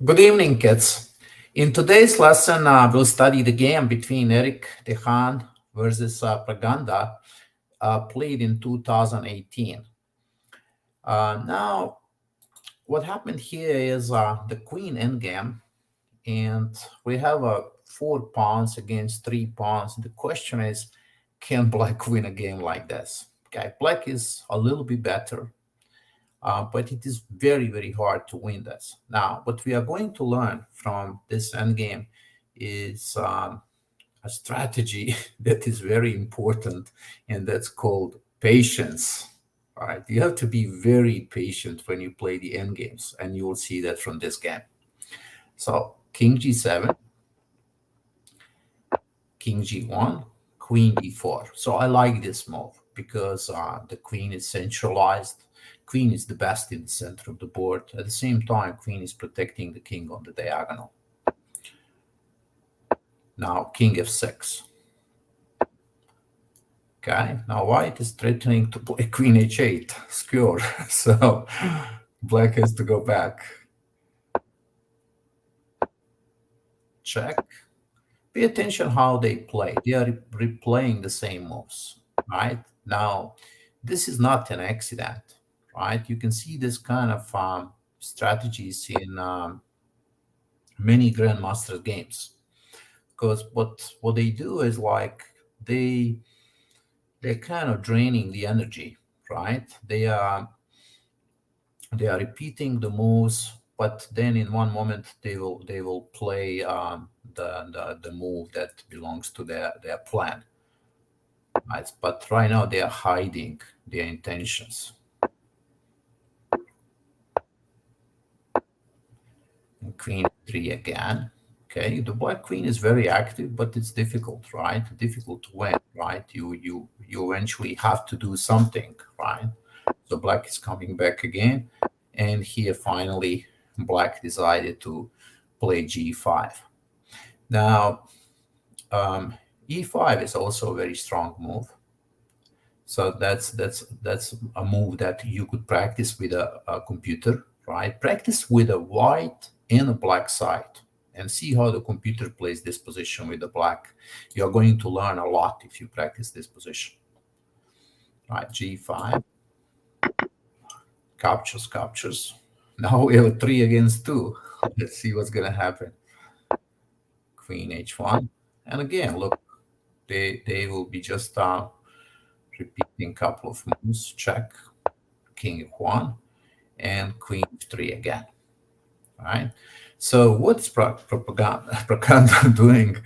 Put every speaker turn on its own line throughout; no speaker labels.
Good evening, kids. In today's lesson, we'll study the game between Eric de Haan versus Praggnanandhaa, played in 2018. Now, what happened here is the queen endgame, and we have four pawns against three pawns. The question is, can black win a game like this? Okay, black is a little bit better, but it is very, very hard to win this. Now, what we are going to learn from this endgame is a strategy that is very important, and that's called patience. All right, you have to be very patient when you play the endgames, and you will see that from this game. So, King G7, King G1, Queen D4. So I like this move because the queen is centralized. Queen is the best in the center of the board. At the same time, queen is protecting the king on the diagonal. Now, King F6. Okay, now white is threatening to play Queen H8, skewer. So black has to go back. Check. Pay attention how they play. They are replaying the same moves, right? Now, this is not an accident, right? You can see this kind of strategies in many Grandmaster games. Because what they do is like they're kind of draining the energy, right? They are repeating the moves, but then in one moment they will play the move that belongs to their plan. Right? But right now they are hiding their intentions. And Queen 3 again. Okay, the black queen is very active, but it's difficult, right? Difficult to win, right? You eventually have to do something, right? So black is coming back again, and here finally black decided to play g5. Now, e5 is also a very strong move. So that's a move that you could practice with a computer, right? Practice with a white and a black side and see how the computer plays this position with the black. You're going to learn a lot if you practice this position. Right, g5. Captures. Now we have a 3 against 2. Let's see what's going to happen. Queen h1. And again, look, they will be just repeating a couple of moves. Check. King f1 and queen f3 again. All right. So what's Praggnanandhaa doing?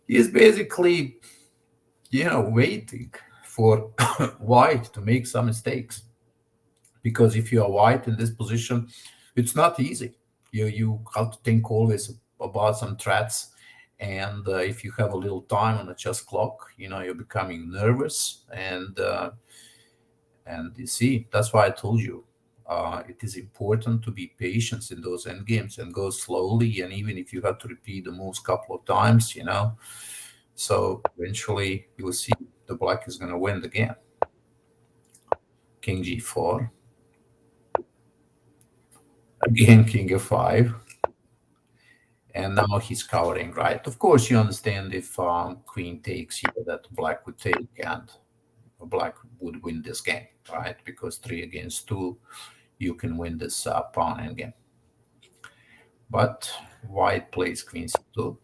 He's basically, waiting for white to make some mistakes. Because if you are white in this position, it's not easy. You have to think always about some threats. And if you have a little time on the chess clock, you're becoming nervous. And you see, that's why I told you it is important to be patient in those end games and go slowly. And even if you have to repeat the moves a couple of times, so eventually you will see the black is going to win the game. King g4. Again, king f5. And now he's covering, right? Of course, you understand if queen takes here that black would take and black would win this game, right? Because 3 against 2, you can win this pawn endgame. But white plays queen c2.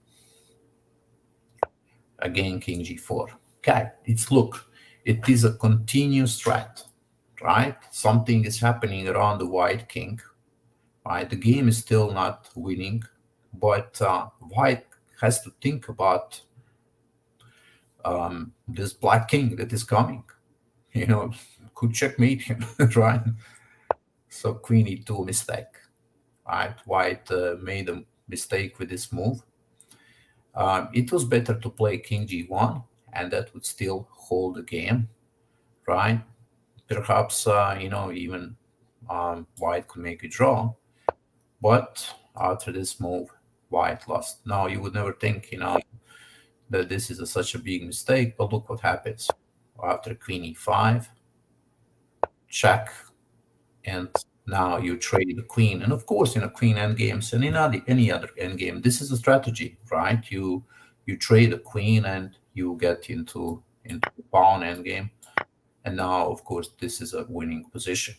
Again, king g4. Okay, it is a continuous threat, right? Something is happening around the white king, right? The game is still not winning, but white has to think about this black king that is coming. Could checkmate him, right? So queen e2 mistake, right? White made a mistake with this move. It was better to play king g1, and that would still hold the game, right? Perhaps, even white could make a draw. But after this move, white lost. Now, you would never think, that this is such a big mistake, but look what happens. After queen e5, check, and Now you trade the queen, and of course, in a queen endgames and in any other endgame, this is a strategy, right? You trade a queen and you get into the pawn endgame, and now, of course, this is a winning position.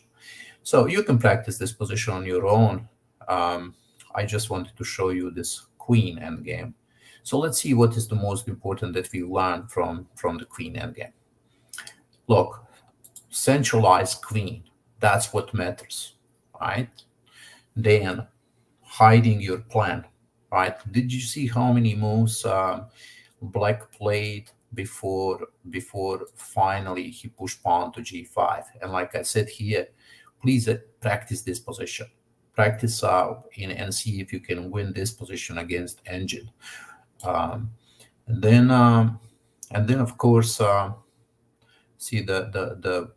So you can practice this position on your own. I just wanted to show you this queen endgame. So let's see what is the most important that we learn from the queen endgame. Look, centralized queen, that's what matters, right? Then hiding your plan, right? Did you see how many moves black played before finally he pushed pawn to g5? And like I said here, please practice this position. Practice and see if you can win this position against engine. Um, and then of course, see the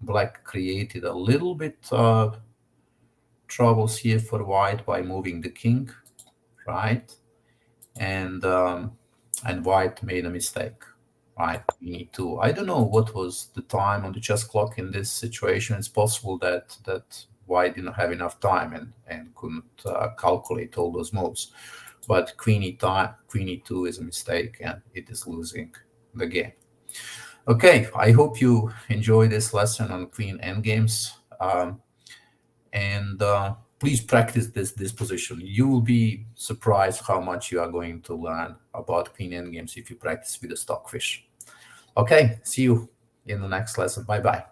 black created a little bit troubles here for white by moving the king, right? And white made a mistake, right? We need to. I don't know what was the time on the chess clock in this situation. It's possible that white didn't have enough time and couldn't calculate all those moves. But queen e2 is a mistake, and it is losing the game. Okay, I hope you enjoy this lesson on queen endgames. And please practice this position. You will be surprised how much you are going to learn about queen endgames if you practice with the stockfish. Okay, see you in the next lesson. Bye bye.